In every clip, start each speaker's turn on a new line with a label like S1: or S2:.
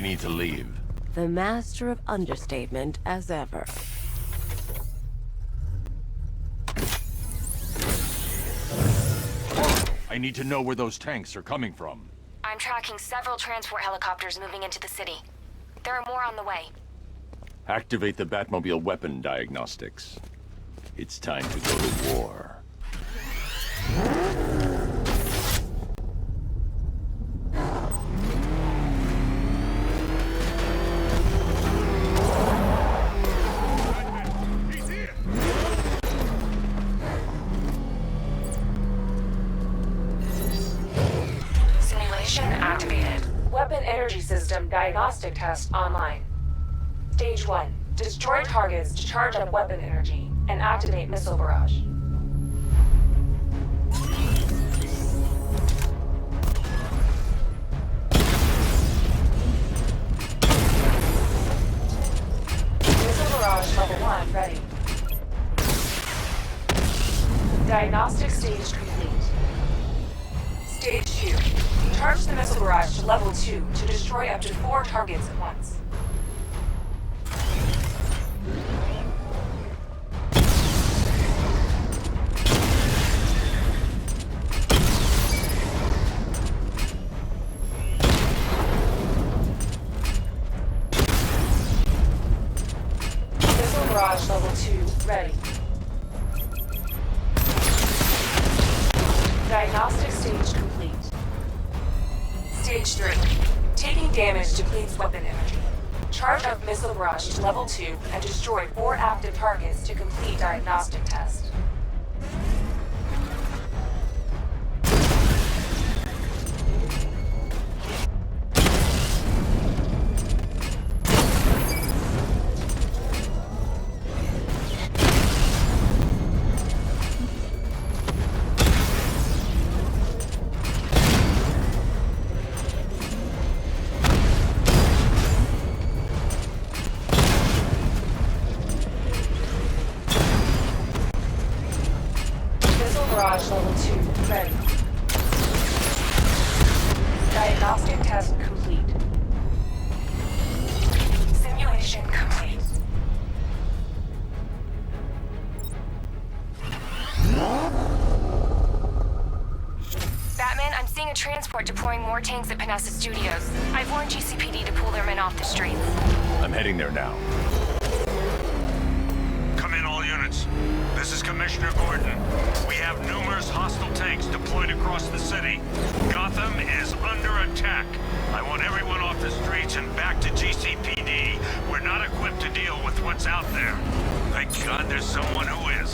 S1: need to leave.
S2: The master of understatement as ever.
S1: I need to know where those tanks are coming from.
S3: I'm tracking several transport helicopters moving into the city. There are more on the way.
S1: Activate the Batmobile weapon diagnostics. It's time to go to war.
S3: Simulation activated. Weapon energy system diagnostic test online. Stage 1. Destroy targets to charge up weapon energy and activate missile barrage. Missile barrage level 1 ready. Diagnostic stage complete. Stage 2. Charge the missile barrage to level 2 to destroy up to 4 targets at once. Missile barrage level 2 ready. Diagnostic stage complete. Stage 3. Taking damage depletes weapon energy. Charge up missile barrage to level 2 and destroy 4 active targets to complete diagnostic test. Barrage level 2 ready. Diagnostic test complete. Simulation complete. Batman, I'm seeing a transport deploying more tanks at Panessa Studios. I've warned GCPD to pull their men off the streets.
S1: I'm heading there now.
S4: Come in, all units. This is Commissioner Gordon. We have numerous hostile tanks deployed across the city. Gotham is under attack. I want everyone off the streets and back to GCPD. We're not equipped to deal with what's out there. Thank God there's someone who is.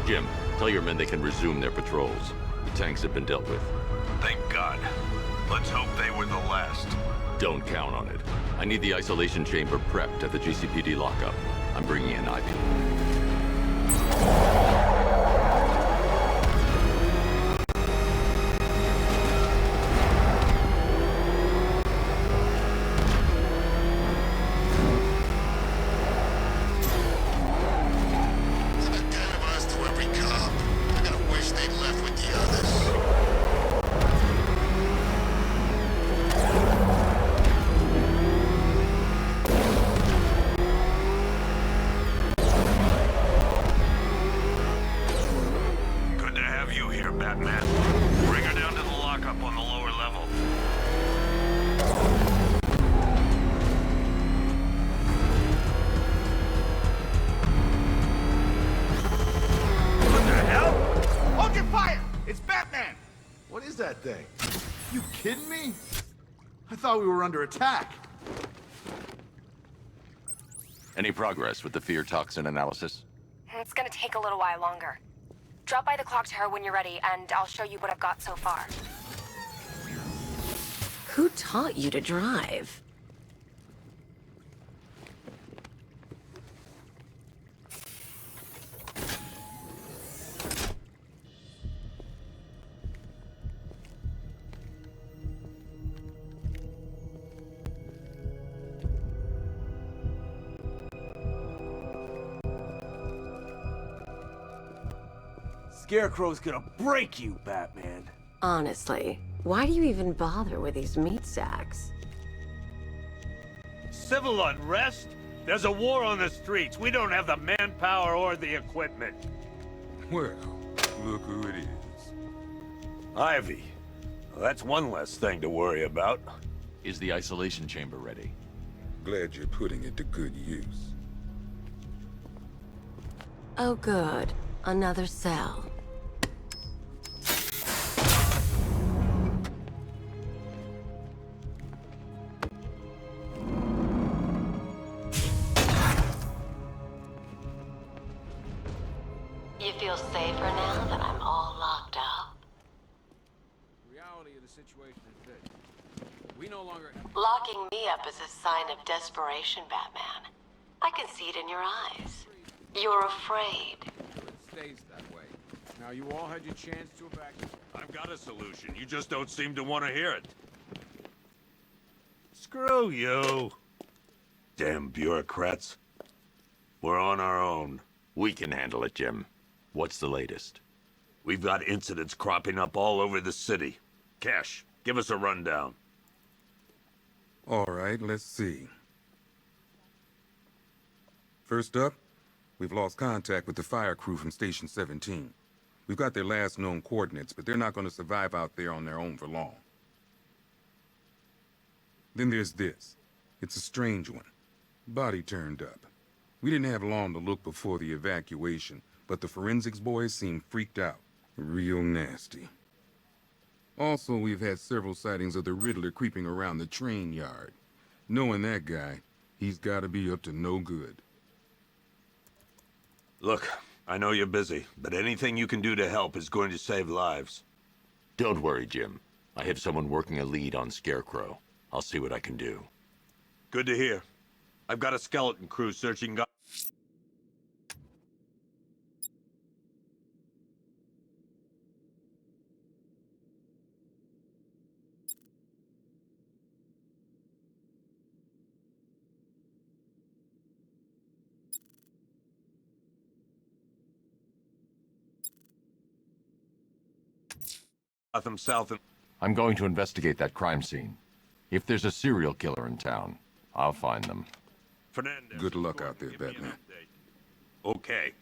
S1: Jim, tell your men they can resume their patrols. The tanks have been dealt with.
S4: Thank God. Let's hope they were the last.
S1: Don't count on it. I need the isolation chamber prepped at the GCPD lockup. I'm bringing in Ivy.
S4: Batman. Bring her down to the lockup on the lower level.
S5: What the hell? Hold your fire! It's Batman! What is that thing? You kidding me? I thought we were under attack.
S1: Any progress with the fear toxin analysis?
S3: It's gonna take a little while longer. Drop by the clock tower when you're ready, and I'll show you what I've got so far.
S2: Who taught you to drive?
S6: Scarecrow's gonna break you, Batman.
S2: Honestly, why do you even bother with these meat sacks?
S4: Civil unrest? There's a war on the streets. We don't have the manpower or the equipment.
S7: Well, look who it is.
S4: Ivy. Well, that's one less thing to worry about.
S1: Is the isolation chamber ready?
S7: Glad you're putting it to good use.
S2: Oh good, another cell. You feel safer now that I'm all locked up?
S6: The reality of the situation is this. We no longer have...
S2: Locking me up is a sign of desperation, Batman. I can see it in your eyes. You're afraid.
S6: It stays that way. Now, you all had your chance to evacuate.
S4: I've got a solution. You just don't seem to want to hear it. Screw you. Damn bureaucrats. We're on our own.
S1: We can handle it, Jim. What's the latest?
S4: We've got incidents cropping up all over the city. Cash, give us a rundown.
S7: All right, let's see. First up, we've lost contact with the fire crew from Station 17. We've got their last known coordinates, but they're not going to survive out there on their own for long. Then there's this. It's a strange one. Body turned up. We didn't have long to look before the evacuation, but the forensics boys seemed freaked out. Real nasty. Also, we've had several sightings of the Riddler creeping around the train yard. Knowing that guy, he's got to be up to no good.
S4: Look, I know you're busy, but anything you can do to help is going to save lives.
S1: Don't worry, Jim. I have someone working a lead on Scarecrow. I'll see what I can do.
S4: Good to hear. I've got a skeleton crew searching... Gotham South and...
S1: I'm going to investigate that crime scene. If there's a serial killer in town, I'll find them.
S4: Fernandez.
S7: Good luck out there, Batman.
S4: Okay.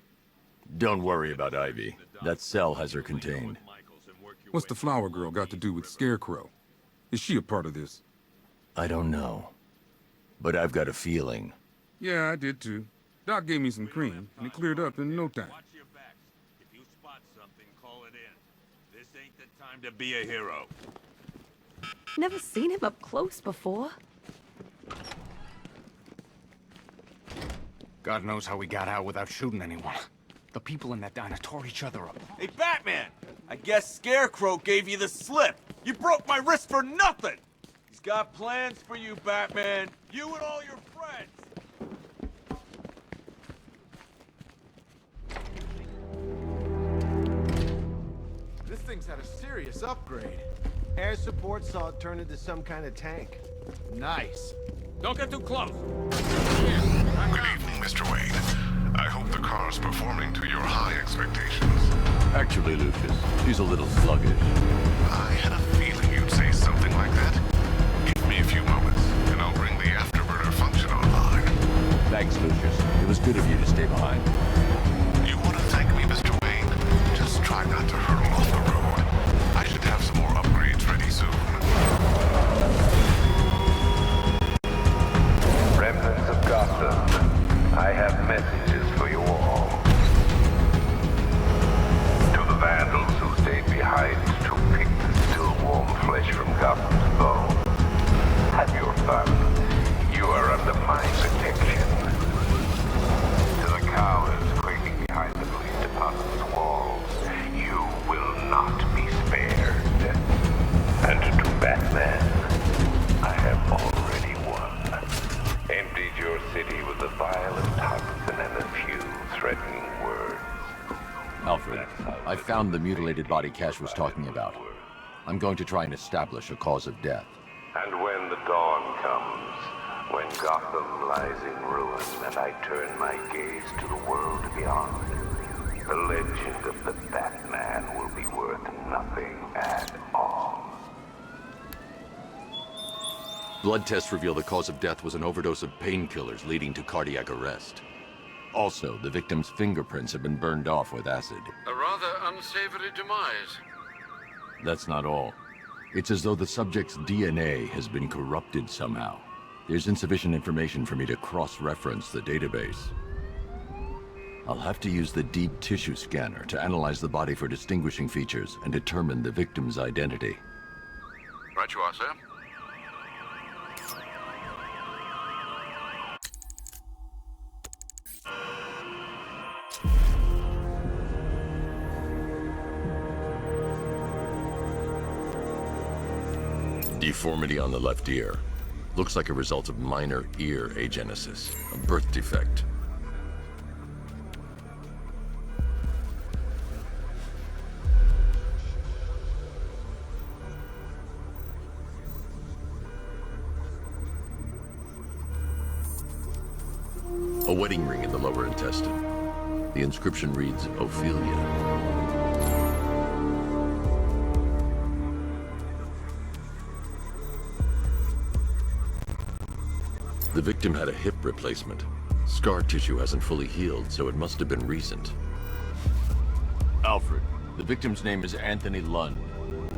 S1: Don't worry about Ivy. That cell has her contained.
S7: What's the flower girl got to do with Scarecrow? Is she a part of this?
S1: I don't know. But I've got a feeling.
S7: Yeah, I did too. Doc gave me some cream, and it cleared up in no time.
S4: Watch your backs. If you spot something, call it in. This ain't the time to be a hero.
S8: Never seen him up close before.
S9: God knows how we got out without shooting anyone. The people in that diner tore each other up.
S6: Hey, Batman! I guess Scarecrow gave you the slip. You broke my wrist for nothing! He's got plans for you, Batman. You and all your friends.
S5: This thing's had a serious upgrade.
S10: Air support saw it turn into some kind of tank.
S5: Nice.
S6: Don't get too close.
S11: Good evening, Mr. Wayne. I hope the car's performing to your high expectations.
S1: Actually, Lucius, she's a little sluggish.
S11: I had a feeling you'd say something like that. Give me a few moments, and I'll bring the afterburner function online.
S1: Thanks, Lucius. It was good of you to stay behind.
S11: You want to thank me, Mr. Wayne? Just try not to hurtle off the road. I should have some more upgrades ready soon.
S12: Remnants of Gotham, I have messages for you all. To the vandals who stayed behind to pick the still warm flesh from Gotham's bone, have your fun. You are under my protection. To the cowards quaking behind the police department's walls, violent tungsten and a few threatening words.
S1: Alfred, I found the mutilated body Cash was talking about. I'm going to try and establish a cause of death.
S12: And when the dawn comes, when Gotham lies in ruin and I turn my gaze to the world beyond, the legend of the Batman will be worth nothing at all.
S1: Blood tests reveal the cause of death was an overdose of painkillers leading to cardiac arrest. Also, the victim's fingerprints have been burned off with acid.
S13: A rather unsavory demise.
S1: That's not all. It's as though the subject's DNA has been corrupted somehow. There's insufficient information for me to cross-reference the database. I'll have to use the deep tissue scanner to analyze the body for distinguishing features and determine the victim's identity.
S13: Right you are, sir.
S1: Deformity on the left ear. Looks like a result of minor ear agenesis, a birth defect. A wedding ring in the lower intestine. The inscription reads, Ophelia. The victim had a hip replacement. Scar tissue hasn't fully healed, so it must have been recent. Alfred, the victim's name is Anthony Lund.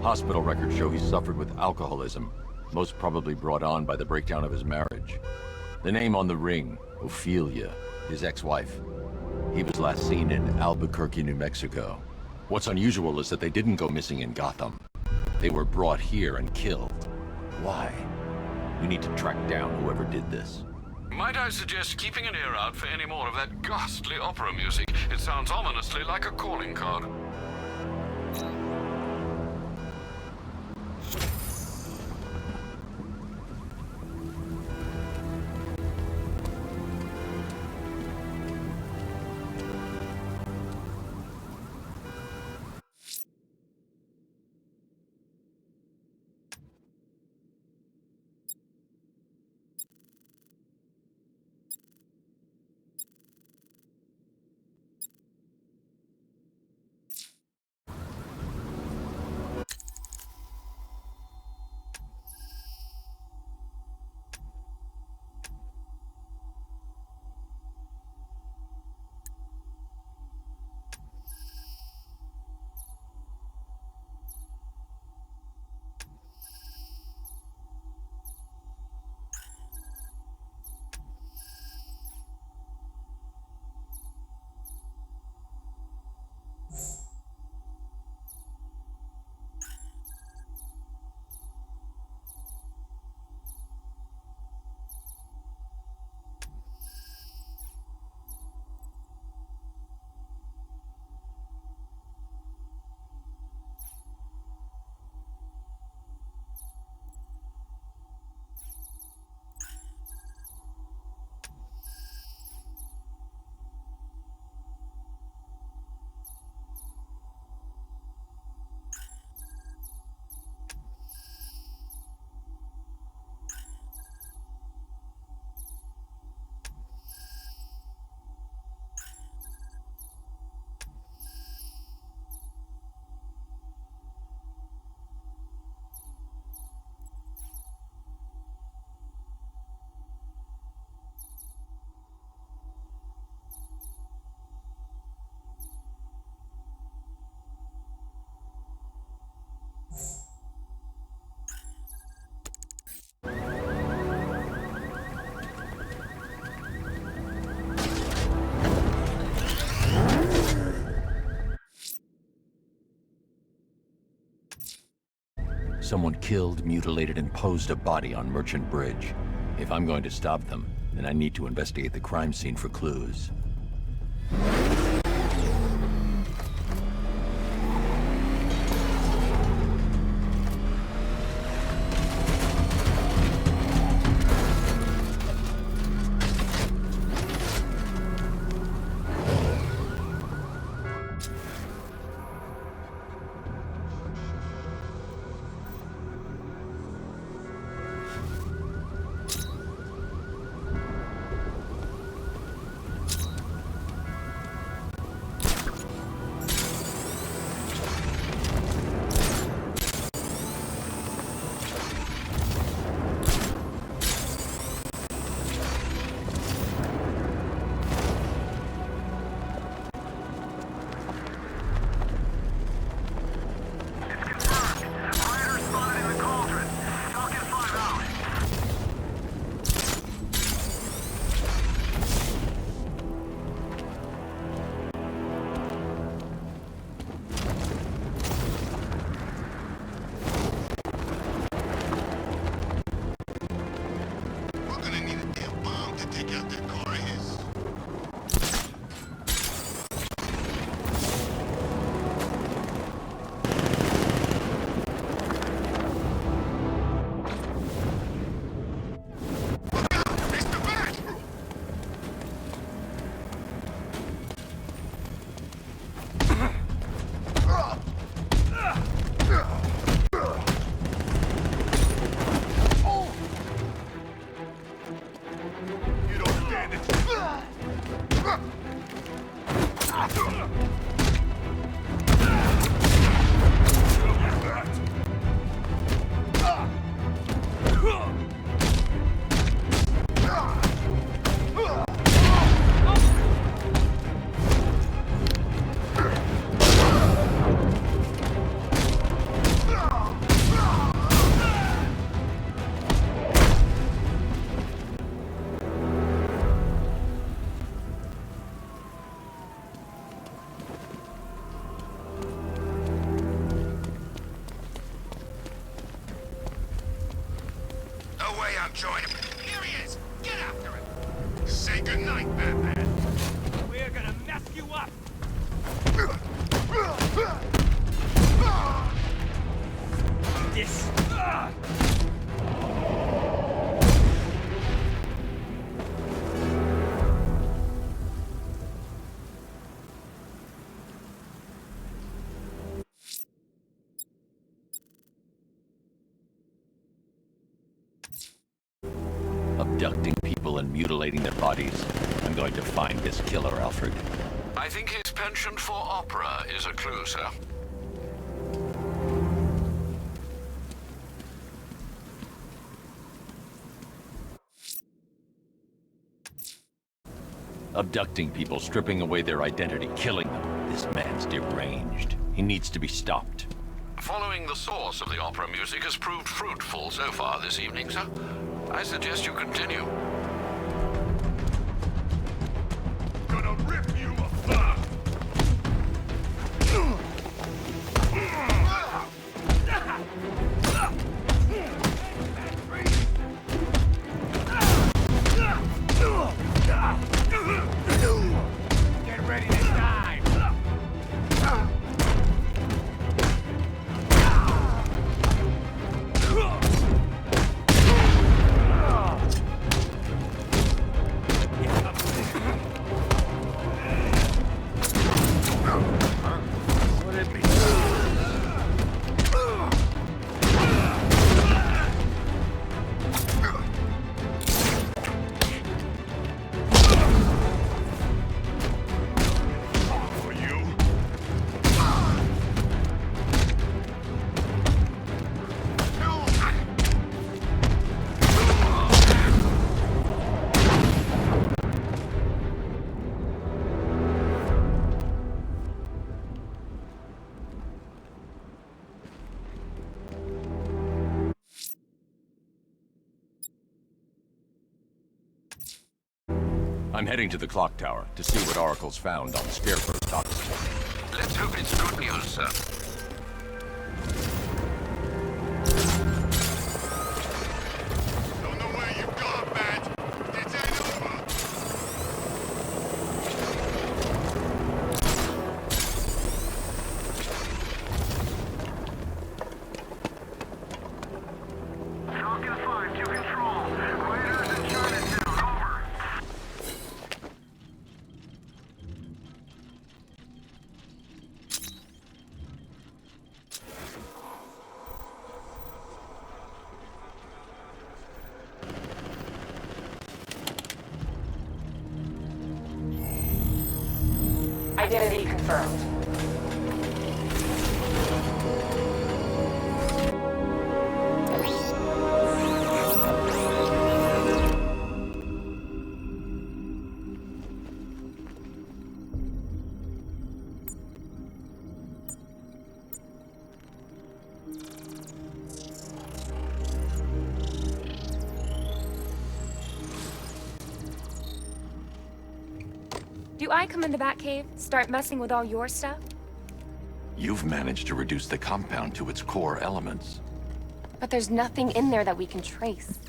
S1: Hospital records show he suffered with alcoholism, most probably brought on by the breakdown of his marriage. The name on the ring, Ophelia, his ex-wife. He was last seen in Albuquerque, New Mexico. What's unusual is that they didn't go missing in Gotham. They were brought here and killed. Why? We need to track down whoever did this.
S13: Might I suggest keeping an ear out for any more of that ghastly opera music? It sounds ominously like a calling card.
S1: Someone killed, mutilated, and posed a body on Merchant Bridge. If I'm going to stop them, then I need to investigate the crime scene for clues.
S11: Good night, Batman.
S6: We're gonna mess you up! This...
S1: Abducting people and mutilating their bodies. I'm going to find this killer, Alfred.
S13: I think his penchant for opera is a clue, sir.
S1: Abducting people, stripping away their identity, killing them. This man's deranged. He needs to be stopped.
S13: Following the source of the opera music has proved fruitful so far this evening, sir. I suggest you continue.
S11: Gonna rip you apart.
S9: Get ready to die!
S1: I'm heading to the clock tower to see what Oracle's found on Scarecrow's toxin.
S13: Let's hope it's good news, sir.
S11: Don't know where you've gone, Bat. It's ain't over.
S4: Falcon 5 to control. Raiders in Chinatown, over.
S3: Identity confirmed.
S8: Do I come in the Batcave, start messing with all your stuff?
S1: You've managed to reduce the compound to its core elements.
S8: But there's nothing in there that we can trace.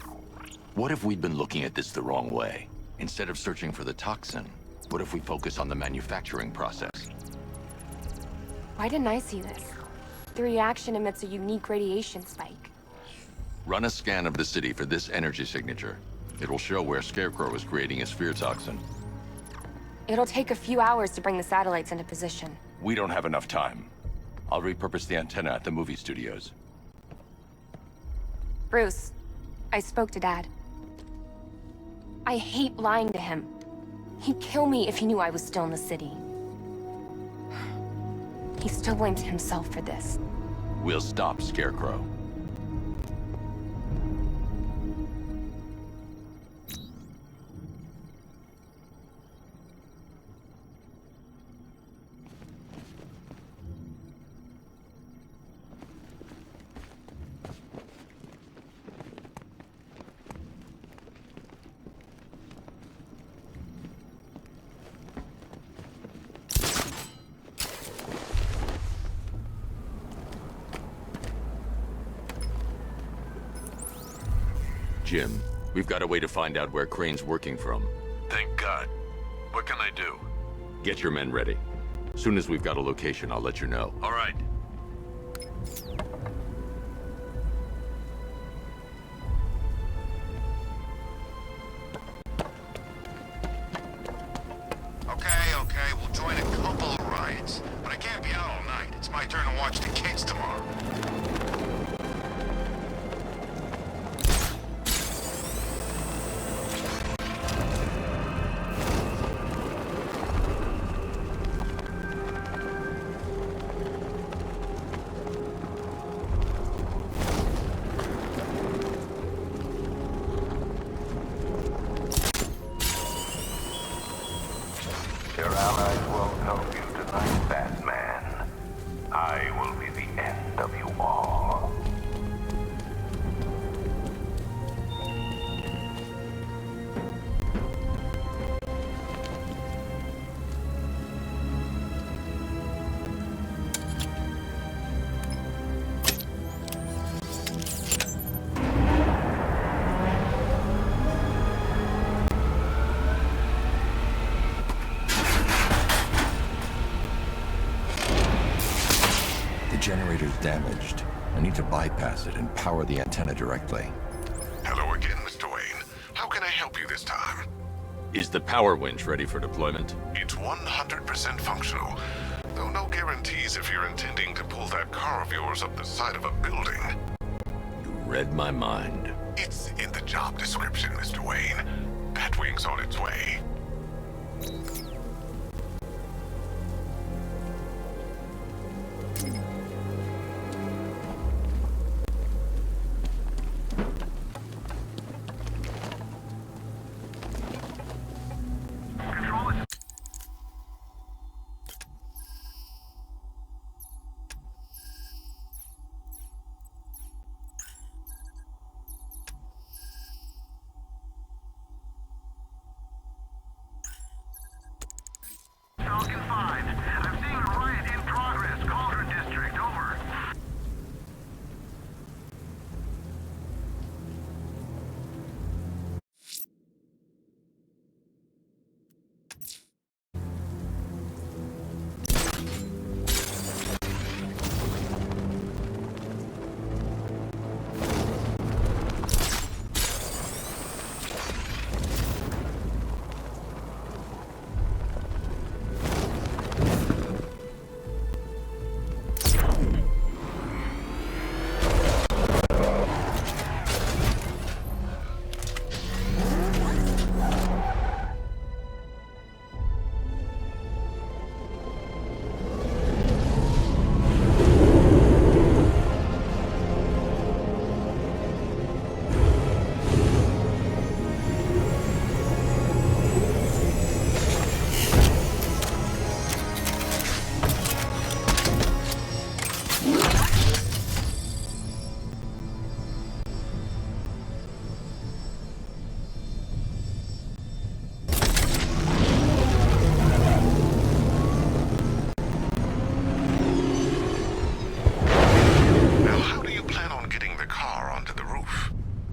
S1: What if we'd been looking at this the wrong way? Instead of searching for the toxin, what if we focus on the manufacturing process?
S8: Why didn't I see this? The reaction emits a unique radiation spike.
S1: Run a scan of the city for this energy signature. It will show where Scarecrow is creating his fear toxin.
S8: It'll take a few hours to bring the satellites into position.
S1: We don't have enough time. I'll repurpose the antenna at the movie studios.
S8: Bruce, I spoke to Dad. I hate lying to him. He'd kill me if he knew I was still in the city. He still blames himself for this.
S1: We'll stop Scarecrow. Jim, we've got a way to find out where Crane's working from.
S13: Thank God. What can I do?
S1: Get your men ready. Soon as we've got a location, I'll let you know.
S13: All right.
S11: Okay, we'll join a couple of riots. But I can't be out all night. It's my turn to watch the kids tomorrow.
S12: Your allies won't help you tonight, Batman. I will be the end of you all.
S1: The generator's damaged. I need to bypass it and power the antenna directly.
S11: Hello again, Mr. Wayne. How can I help you this time?
S1: Is the power winch ready for deployment?
S11: It's 100% functional. Though no guarantees if you're intending to pull that car of yours up the side of a building.
S1: You read my mind.
S11: It's in the job description, Mr. Wayne. Batwing's on its way.
S4: Falcon 5. I'm seeing a riot in progress. Cauldron District, over.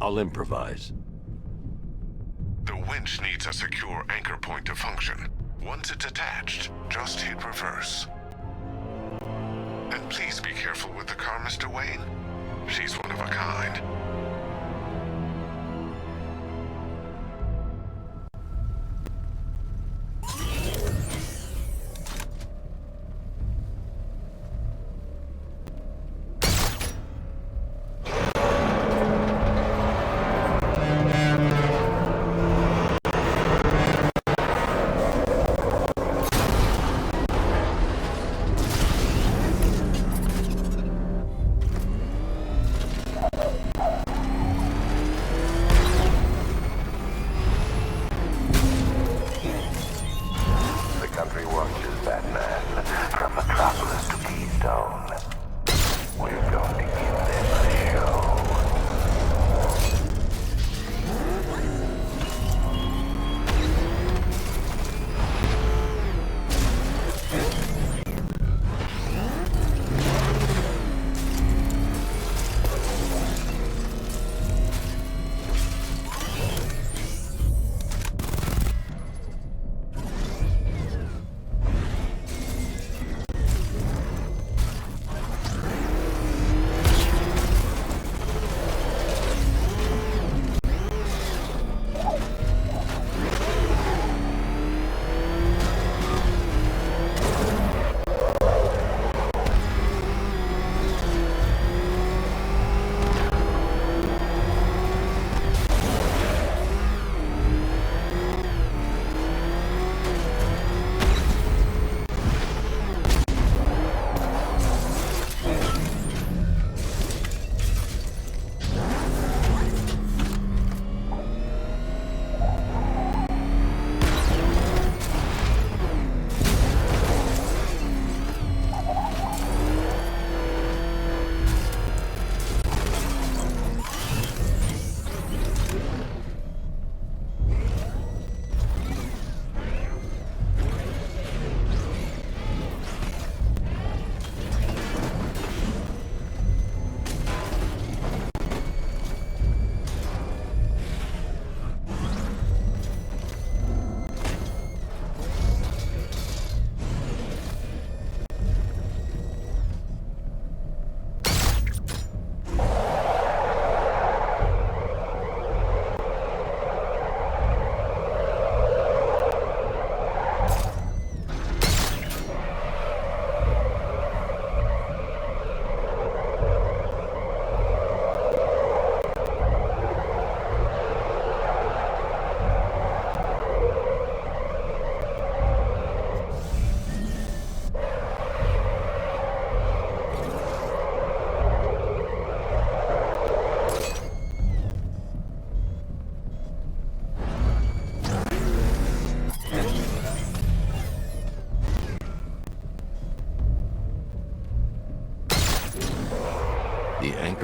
S1: I'll improvise.
S11: The winch needs a secure anchor point to function. Once it's attached, just hit reverse. And please be careful with the car, Mr. Wayne. She's one of a kind.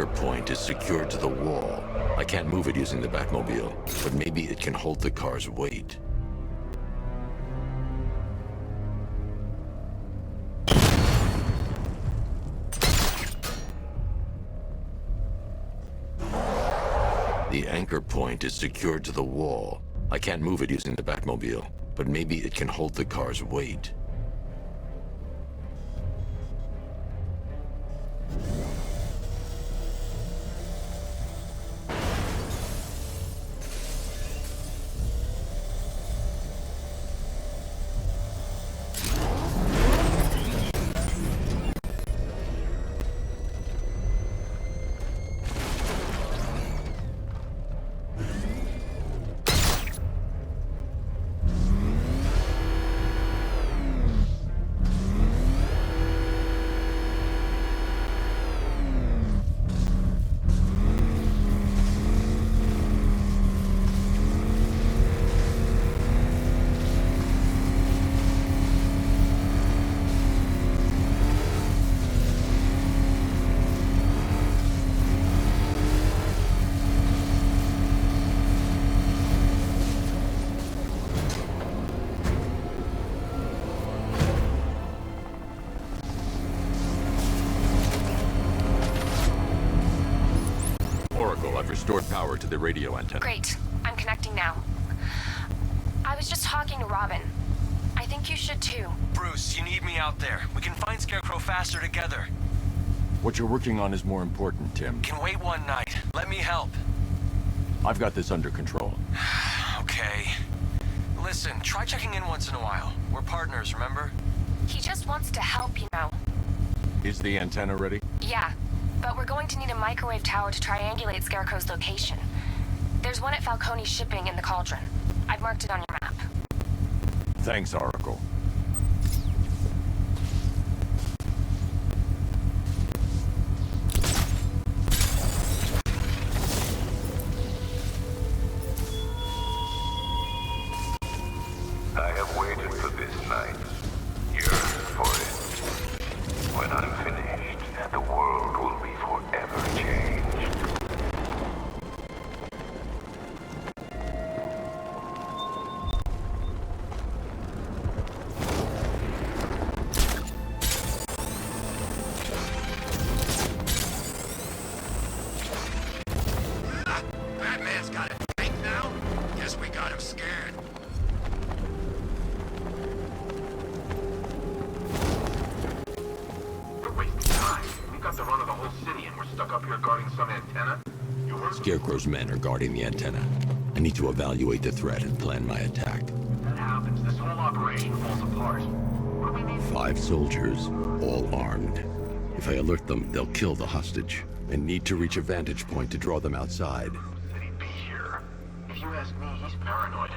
S1: anchor point is secured to the wall. I can't move it using the Batmobile, but maybe it can hold the car's weight. The anchor point is secured to the wall. I can't move it using the Batmobile, but maybe it can hold the car's weight. I've restored power to the radio antenna.
S8: Great. I'm connecting now. I was just talking to Robin. I think you should too.
S14: Bruce, you need me out there. We can find Scarecrow faster together.
S1: What you're working on is more important, Tim.
S14: Can wait one night. Let me help.
S1: I've got this under control.
S14: Okay. Listen, try checking in once in a while. We're partners, remember?
S8: He just wants to help, you know.
S1: Is the antenna ready?
S8: Yeah, but we're going to need a microwave tower to triangulate Scarecrow's location. There's one at Falcone's shipping in the Cauldron. I've marked it on your map.
S1: Thanks, Oracle.
S12: I have waited for this night, yearned for it. When I'm finished, the world will be forever changed.
S5: Batman's got a tank now? Guess we got him scared.
S15: We're wasting time. We've got the run of the whole city and we're stuck up here guarding some antenna. You heard?
S1: Scarecrow's men are guarding the antenna. I need to evaluate the threat and plan my attack.
S15: If that happens, this whole operation falls apart. What do we need?
S1: 5 soldiers, all armed. If I alert them, they'll kill the hostage. I need to reach a vantage point to draw them outside.
S15: Said he'd be here. If you ask me, he's paranoid.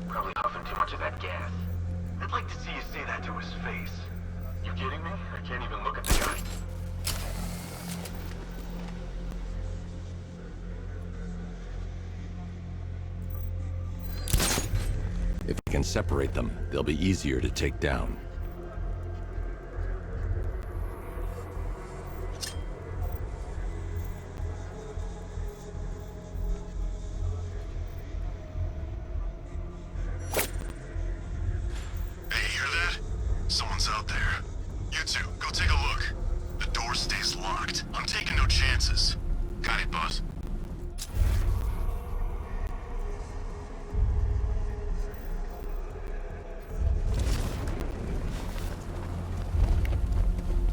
S15: Probably huffing too much of that gas. I'd like to see you say that to his face. You kidding me? I can't even look at the guy.
S1: If I can separate them, they'll be easier to take down.
S11: Hey, you hear that? Someone's out there. You two, go take a look. The door stays locked. I'm taking no chances. Got it, boss.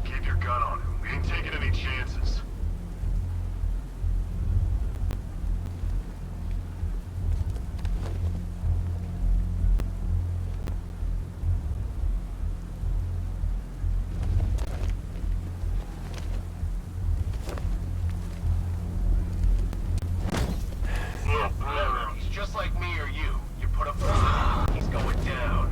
S15: Keep your gun on him. We ain't taking any chances. He's just like me or you. You put up a he's going down.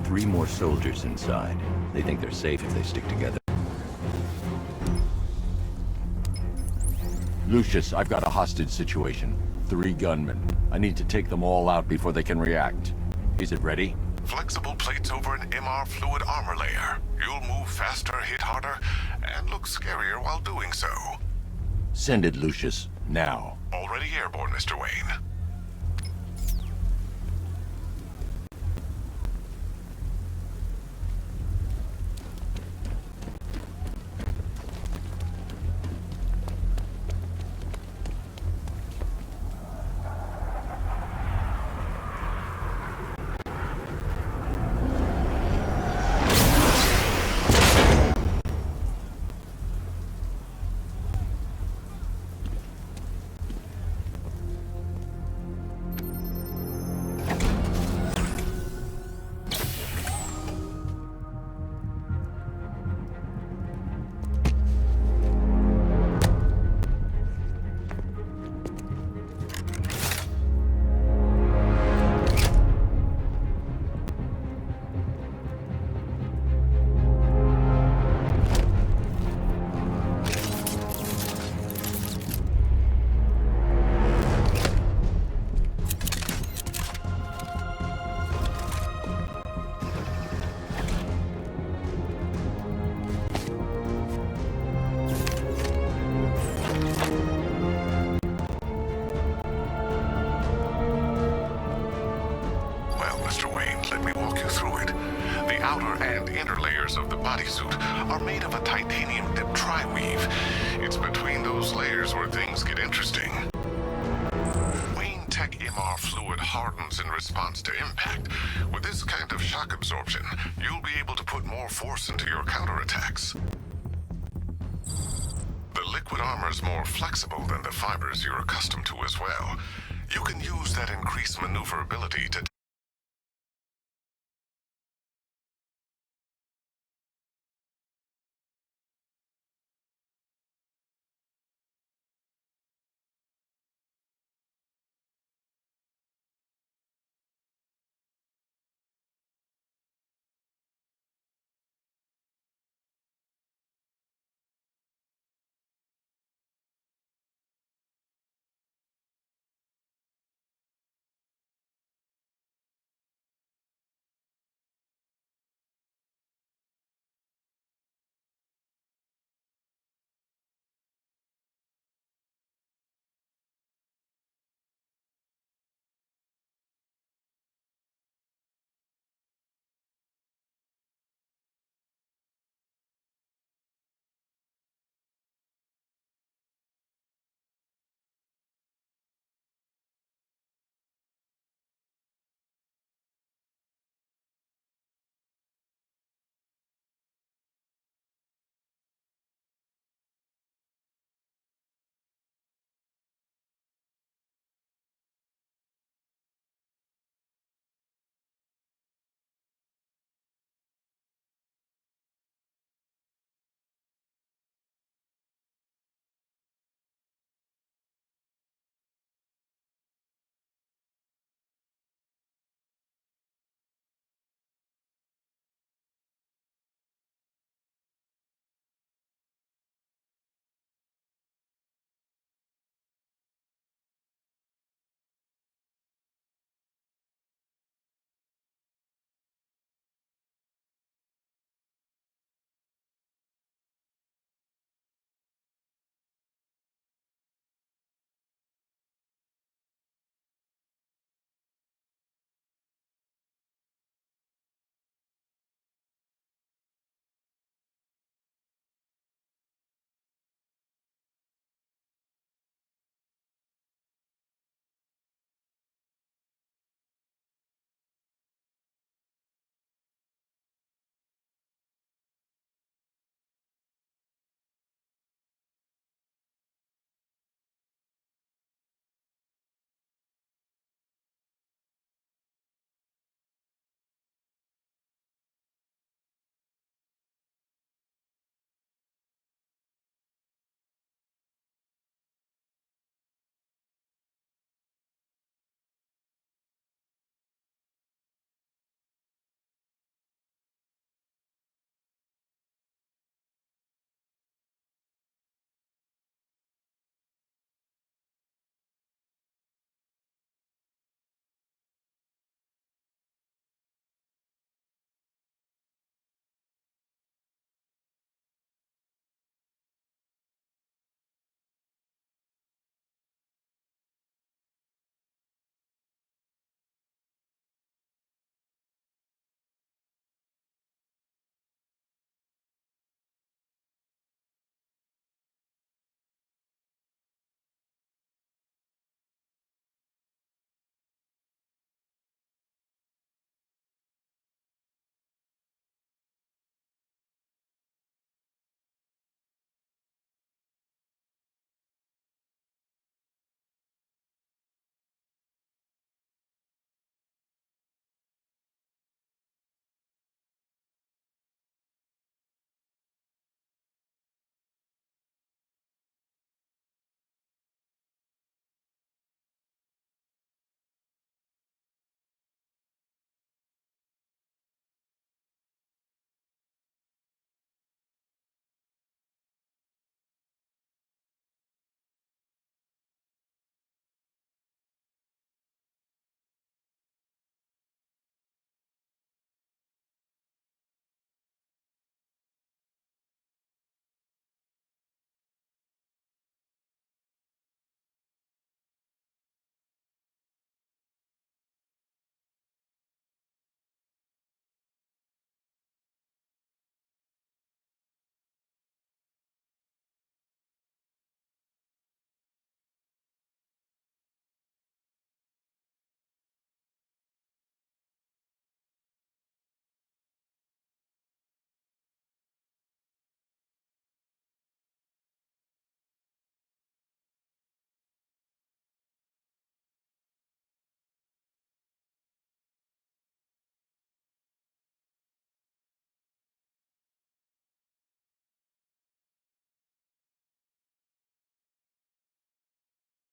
S1: Three more soldiers inside. They think they're safe if they stick together. Lucius, I've got a hostage situation. 3 gunmen. I need to take them all out before they can react. Is it ready?
S11: Flexible plates over an MR fluid armor layer. You'll move faster, hit harder, and look scarier while doing so.
S1: Send it, Lucius. Now.
S11: Already airborne, Mr. Wayne. outer and inner layers of the bodysuit are made of a titanium-dipped tri-weave. It's between those layers where things get interesting. Wayne Tech MR fluid hardens in response to impact. With this kind of shock absorption, you'll be able to put more force into your counterattacks. The liquid armor's more flexible than the fibers you're accustomed to as well. You can use that increased maneuverability to